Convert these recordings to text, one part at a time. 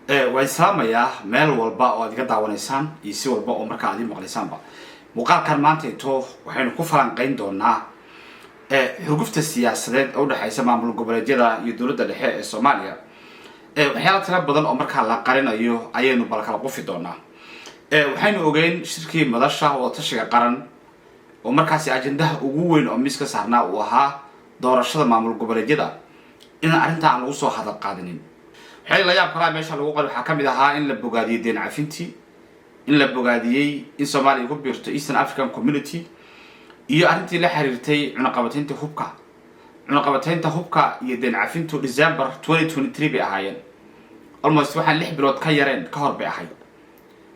وإسلامية مال والباء وأديك دعوانيسان يسوي والباء ومركا عديم مغلسان با وقال كان مانتي تو وحين كفران قين دونا حقوقت السياسة أو ده حيسمى عمل الجبرجية يدور ده لحياة الصومالية وحياة ترى بدل أمريكا لا قارن أيو نبالك القفي دونا وحين أوجين شركة مدرسة وتشجع قرن ومركا سي أجندة وجوين أميسك سهرنا وها دور الشدة معمل الجبرجية إن أنت عن وصو هذا القادنين حي لا ياب كلام ماشي لو قال حكم إذا إن لبوجادي دين عفنتي إن لبوجادي إن سومالي يقول بيرتو إيسترن أفريكان كوميونيتي iyo arintii la xiriirtay cunaqabataynta hubka iyo deen cafintu December 2023 bay ahaayeen almost waxaan 6 bilood ka yareen ka hor bay ahayd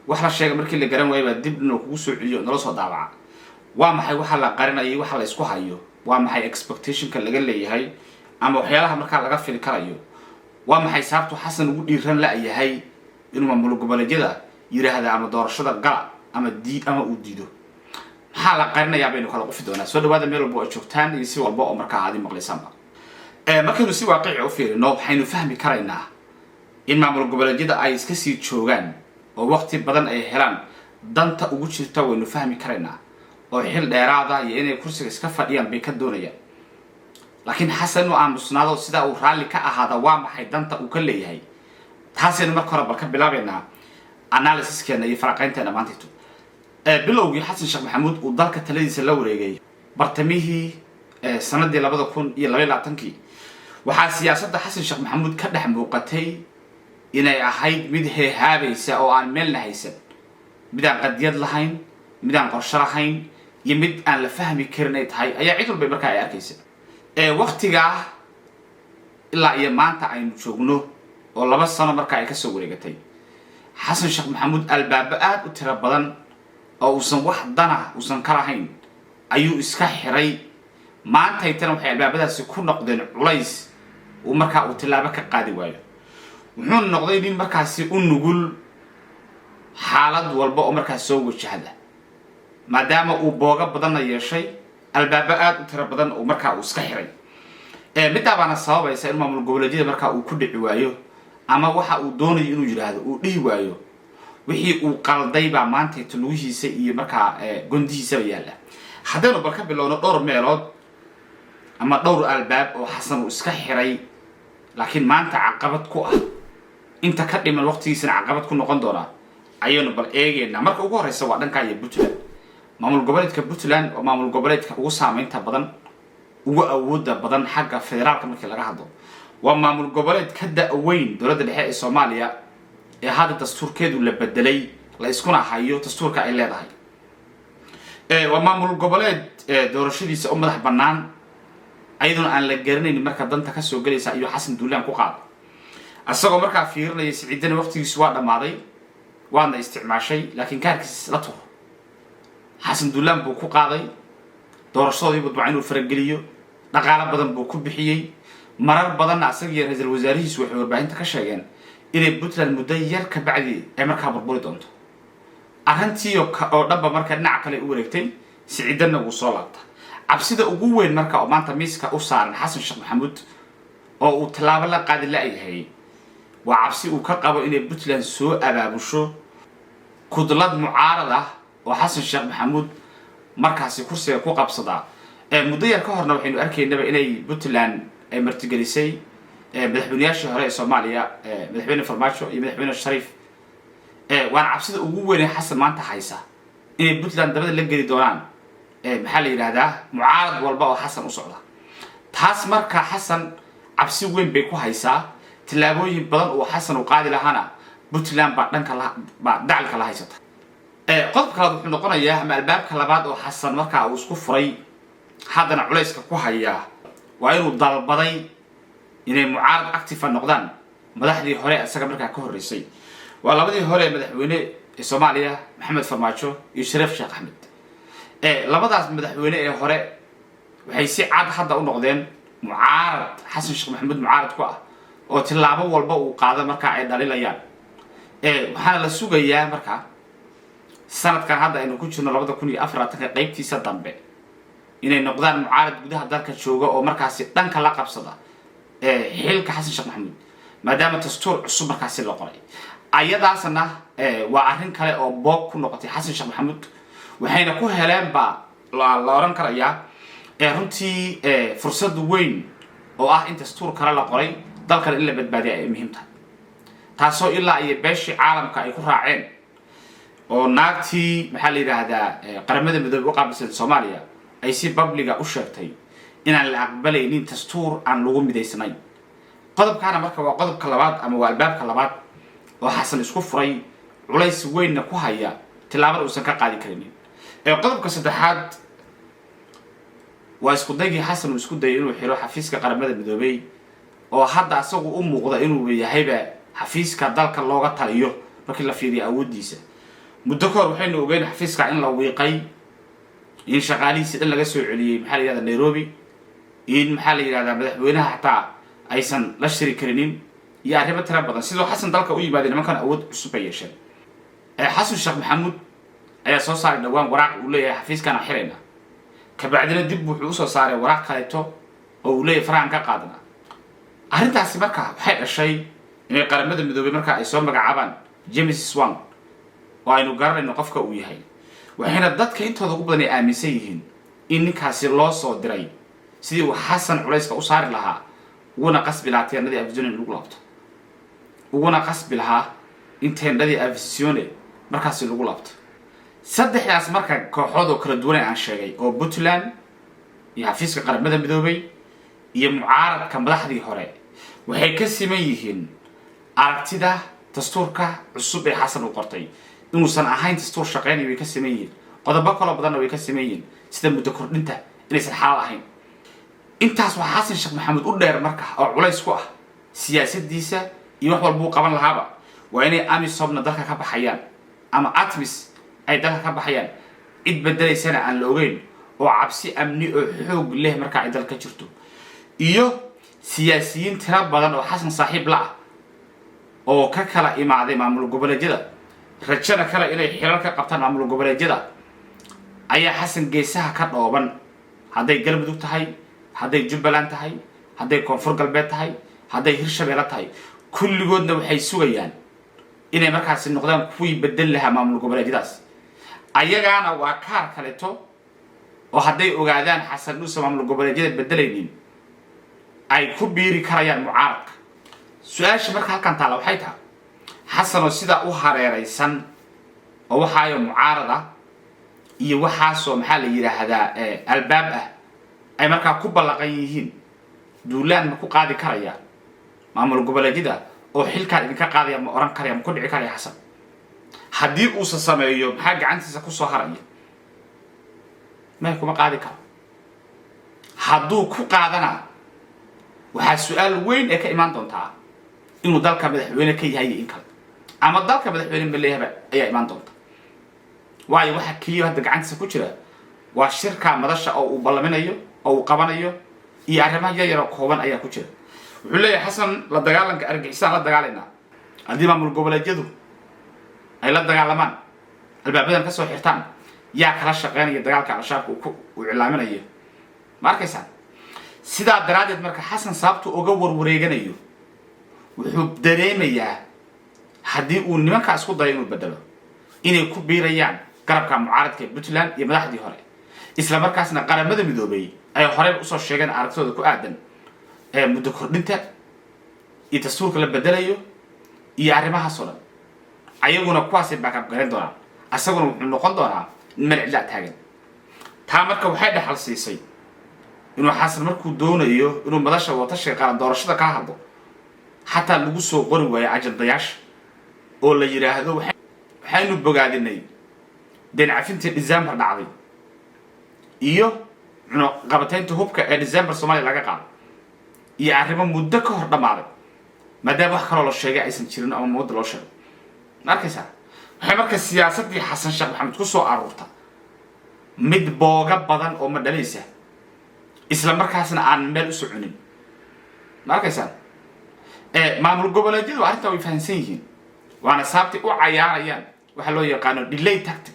wax la sheegay markii la garan waayay dib inuu kugu soo celiyo nala soo daabaca waa maxay waxa la qarinayay waxa la isku hayo waa maxay expectation-ka laga leeyahay ama waxyaalaha marka laga fili karayo waa maxay sababtu xasan ugu dhiiran la yahay inuu maamul goboleedyada yiraahdo ama doorashada gal ama uu diido حالا قرنا يا بينو كلا قفي دونا سو دوادا ميل بو جوجتان iyo si walba oo marka aadi maqlaysanba markaynu si waaqici u fiirino waxaynu fahmi karaynaa in maamul goboleedyada ay iska sii joogan oo waqti badan ay helaan danta ugu jirta waynu fahmi karaynaa oo xil dheeraada iyo inay kursiga iska fadhiyaan bay ka doonayaan laakiin xasan oo aamusnaado sida uu raali ka ahaada waa maxay danta uu ka leeyahay taasina marka hore balka bilaabeena analysis-keena iyo faraqaynteena maanta bilowgii xasan sheekh maxamuud uu dalka taladiisa la wareegay bartamihii sanadii 2022 waxa siyaasadda xasan sheekh maxamuud ka dhex muuqatay inay ahayd mid heehaabaysa oo aan meel haysan mid aan qadiyad lahayn mid aan qorshe lahayn iyo mid aan la fahmi karin ay tahay ayaa cid walba markaa ay arkaysa waqtiga ilaa iyo maanta aynu joogno oo 2 sano markaa ay ka soo wareegatay xasan sheekh maxamuud albaab aad u tiro badan oo uusan wax dana uusan ka lahayn ayuu iska xiray maanta aytan waxay albaabadaasi ku noqdeen culays oo markaa uu tilaabo ka qaadi waayo wuxuu noqday nin markaasi u nugul xaalad walba oo markaas soo wajahda maadaama uu booga badan yeeshay albaab aad u tiro badan oo markaa uu iska xiray midda baana sababaysa in maamul goboleedyada markaa uu ku dhici waayo ama waxa uu doonayo inuu yiraahdo uu dhihi waayo wixii uu qalday ba maanta tuluuhiisa iyo markaa gondihiisa yaala haddana balka bilowno dhowr meelood ama dhowr albaab oo xasan uu iska xiray laakiin maanta caqabad ku ah inta ka dhiman waqtigiisana caqabad ku noqon doona ayaynu bal eegeena marka ugu horeysa waa dhanka iyo Puntland maamul goboleedka Puntland oo maamul goboleedka ugu saameynta badan ugu awoodda badan xagga federaalka markii laga hadlo waa maamul goboleed ka da'weyn dowladda dhexe ee Soomaaliya هذا الدستور كده اللي بدلي لا يسكن حيو دستور كإله ده ومعمول قبلات دورشيدي سأمده بنان أيضا أن لجرني إن مركب دنتا كسو جلس أيو حسن دولان كوقاد السجوا مركب فيرنا يسعدنا وقت يسوع الماضي وأنا استعمال شيء لكن كاركس لطه حسن دولان بوقادي دورشيدي بدوعين الفرنجليو نقال بدن بوكب بحيي مرر بدن عسكري هذا الوزاري يسوع وبعدين تكشجان inay Puntland muddo yar ka bacdi ay markaa burburi doonto arintii oo dhanba markaa dhinac kale u wareegtay siciidana uu soo laabta cabsida ugu weyn markaa oo maanta miiska u saaran xasan sheekh maxamuud oo uu talaabo la qaadi la yahay waa cabsi uu ka qabo inay Puntland soo abaabusho kudlad mucaarad ah oo xasan sheekh maxamuud markaasi kursiga ku qabsada muddo yar ka horna waxaynu arkaynaa inay Puntland ay martigelisay madaxweynayaashii hore ee Soomaaliya madaxweyne Farmaajo iyo madaxweyne Shariif waan cabsida ugu weyn ee xasan maanta haysa inay Puntland dabada la geli doonaan maxaa la yiraahdaa mucaarad walba oo xasan u socda taas marka xasan cabsi weyn bay ku haysaa tilaabooyin badan oo xasan u qaadi lahaana Puntland ba dhanka dacalka la haysata qodobka kale wuxuu noqonayaa ama albaabka labaad oo xasan marka uu isku furay haddana culayska ku haya waa inuu dalbaday inay mucaarad active noqdaan madaxdii hore asaga markaa ka horeysay waa labadii hore madaxweyne Soomaaliya Maxamed Farmaajo iyo Shariif Sheekh Axmed labadaas madaxweyne ee hore waxay si cad hadda u noqdeen mucaarad xasan sheekh maxamuud mucaarad ku ah oo tilaabo walba uu qaado markaa ay dhalilayaan waxaana la sugayaa markaa sanadkan hadda aynu ku jirno 2024 qaybtiisa dambe inay noqdaan mucaarad gudaha dalka jooga oo markaasi dhanka la qabsada xilka xasan sheekh maxamuud maadaama dastuur cusub markaasi la qoray ayadaasna waa arrin kale oo boob ku noqotay xasan sheekh maxamuud waxayna ku heleen ba la oran karayaa runtii fursad weyn oo ah in dastuur kale la qoray dalkan in la badbaadiyo ay muhiim tahay taasoo ilaa ay beeshii caalamka ay ku raaceen oo naagtii maxaa la yiraahdaa qaramada midoobay u qaabilsan Soomaaliya ay si public u sheegtay inaan la aqbalaynin dastuur aan lagu mideysnayn qodobkaana marka waa qodobka labaad ama waa albaabka labaad oo xasan isku furay culays weyn ku haya tilaabada uusan ka qaadi karin qodobka saddexaad waa isku daygi xasan uu isku dayay inuu xiro xafiiska qaramada midoobay oo hadda asagu u muuqda inuu yahayba xafiiska dalka looga taliyo markii la fiiriyo awoodiisa muddo ka hor waxaynu ogeyn xafiiska in la wiiqay in shaqaalihiisa dhan laga soo celiyay maxaa la yiraahdaa Nairobi in maxaa la yiraahdaa madaxweynaha xataa aysan la shiri karinin iyo arrimo tira badan sidoo xasan dalka u yimaadeen nimankan awood cusub ay yeesheen xasan sheekh maxamuud ayaa soo saaray dhawaan waraaq uu leeyahay xafiiskana xirayna kabacdina dib wuxuu soo saaray waraaq kaleeto oo uu leeyahay faraan ka qaadana arrintaasi marka waxay dhashay in qaramada midoobay marka ay soo magacaabaan James Swan oo aynu garanayno qofka uu yahay waxayna dadka intooda ugu badan ay aaminsan yihiin in ninkaasi loo soo diray sidii uu xasan culayska u saari lahaa uguna qasbi lahaa teendadii afisyoone lagu laabto uguna qasbi lahaa in teendadii afisyoone markaasi lagu laabto saddexdaas marka kooxood oo kala duwan aan sheegay oo Puntland iyo xafiiska qaramada midoobay iyo mucaaradka madaxdii hore waxay ka siman yihiin aragtida dastuurka cusub ee xasan uu qortay inuusan ahayn dastuur shaqeynaya way ka siman yihiin qodobo kale badan way ka siman yihiin sida muddo kordhinta inaysan xal ahayn intaas waxa xasan sheekh maxamuud u dheer marka oo culays ku ah siyaasadiisa iyo wax walba uu qaban lahaaba waa inay amisobna dalka ka baxayaan ama atmis ay dalka ka baxayaan cid bedelaysana aan la ogeyn oo cabsi amni oo xoog leh marka ay dalka jirto iyo siyaasiyiin tira badan oo xasan saaxiib la ah oo ka kala imaaday maamul goboleedyada rajada kale inay xilal ka qabtaan maamul goboleedyada ayaa xasan geesaha ka dhooban hadday galmudug tahay hadday Jubbaland tahay hadday koonfur galbeed tahay hadday Hirshabeelle tahay kulligoodna waxay sugayaan inay markaas noqdaan kuwii bedel lahaa maamul goboleedyadaas ayagaana waa kaar kaleeto oo hadday ogaadaan xasan uu maamul goboleedyada bedelaynin ay ku biiri karayaan mucaaradka su'aasha marka halkan taala waxay tahay xasan oo sida u hareeraysan oo waxa ay mucaarada iyo waxa soo maxaa la yiraahdaa albaab ah ay marka ku balaqan yihiin duulaan ma ku qaadi karaya maamul goboleedyada oo xilka idinka qaadaya ma oran karaya ma ku dhici karaya xasan haddii uu sameeyo maxaa gacantiisa ku soo haraya ma kuma qaadi karo hadduu ku qaadana waxa su'aal weyn ee ka iman doonta inuu dalka madaxweyne ka yahay in kale ama dalka madaxweyne maleeyaba ayaa iman doonta waayo waxa kaliya hadda gacantiisa ku jira waa shirka madasha oo uu ballaminayo oo uu qabanayo iyo arrimaha yar oo kooban ayaa ku jira wuxuu leeyahay xasan la dagaalanka argagixisada la dagaalayna haddii maamul goboleedyadu ay la dagaalamaan albaabadan ka soo xirtaan yaa kala shaqeynaya dagaalka al-shabaab uu cilaaminayo ma arkaysaa sidaa daraadeed marka xasan sababtu uga warwareeganayo wuxuu dareemayaa haddii uu nimanka isku dayo inuu bedelo inay ku biirayaan garabka mucaaradka Puntland iyo madaxdii hore isla markaasna qaramada midoobay ay hore u soo sheegeen aragtidooda ku aadan muddo kordhinta iyo dastuurka la bedelayo iyo arrimahaas oo dhan ayaguna kuwaas ay baakab garan doonaan asaguna wuxuu noqon doonaa meel cidla taagan taa marka waxay dhaxal siisay inuu xasan markuu doonayo inuu madasha wadatashiga qaran doorashada ka hadlo xataa lagu soo qori waayo ajandayaasha oo la yiraahdo waxaynu bogaadinay den cafinta December dhacday iyo qabataynta hubka ee December Soomaaliya laga qaado iyo arrimo muddo ka hor dhamaaday maadaama wax kale oo la sheegay aysan jirin ama muddo loo sheegay markaysa waxay marka siyaasadii xasan sheekh maxamed ku soo aruurta mid booga badan oo ma dhalaysa isla markaasna aan meel u soconin markaysa maamul goboleedyadu arrinta way fahansan yihiin waana sababtay u cayaarayaan waxa loo yaqaan delay tactic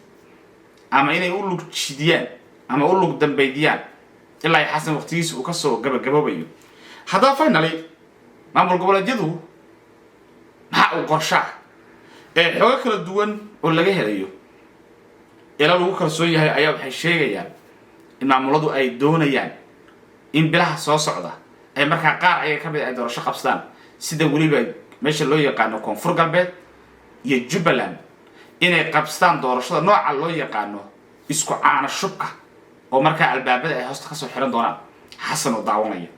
ama inay u lug jidiyaan ama u lug dambeydiyaan ilaa ay xasan waqtigiisa uu ka soo gabagaboobayo hadda finally maamul goboleedyadu maxaa uu qorshaa xogo kala duwan oo laga helayo ila lagu kalsoon yahay ayaa waxay sheegayaan in maamuladu ay doonayaan in bilaha soo socda ay markaa qaar ayaga ka mid ay doorasho qabsadaan sida weliba meesha loo yaqaano koonfur galbeed iyo Jubbaland inay qabsadaan doorashada nooca loo yaqaano isku caana shubka oo markaa albaabada ay hoosta ka soo xiran doonaan xasan oo daawanaya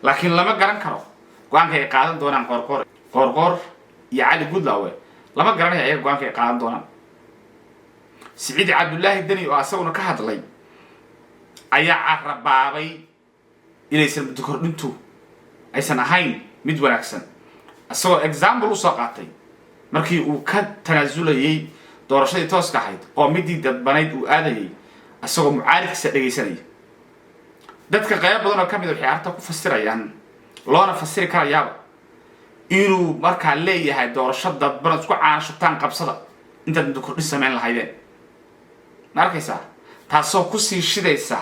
laakiin lama garan karo go'aanka ay qaadan doonaan qoorqoor iyo cali gudlaawe lama garanayo ayaga go'aanka ay qaadan doonaan Siciid Cabdullaahi Dani oo asaguna ka hadlay ayaa carabaabay inaysan muddo kordhintu aysan ahayn mid wanaagsan asagoo example u soo qaatay markii uu ka tanaazulayay doorashadii tooska ahayd oo midii dadbanayd uu aadayay asagoo mucaaridkiisa dhageysanaya dadka qayb badan oo ka mid ah waxay arrinta ku fasirayaan loona fasiri karayaaba inuu markaa leeyahay doorasho dadban isku caanashubtaan qabsada intaad muddo kordhin samayn lahaydeen ma arkaysaa taasoo kusii shidaysa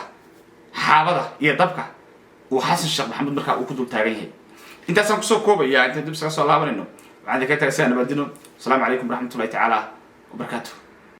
xaabada iyo dabka uu xasan sheekh maxamuud markaa uu ku dul taagan yahay intaasaan kusoo koobayaa intaan dib isaga soo laabanayno waxaan idinka tagay nabadino asalaamu calaykum waraxmatullahi tacaala wabarakaatuh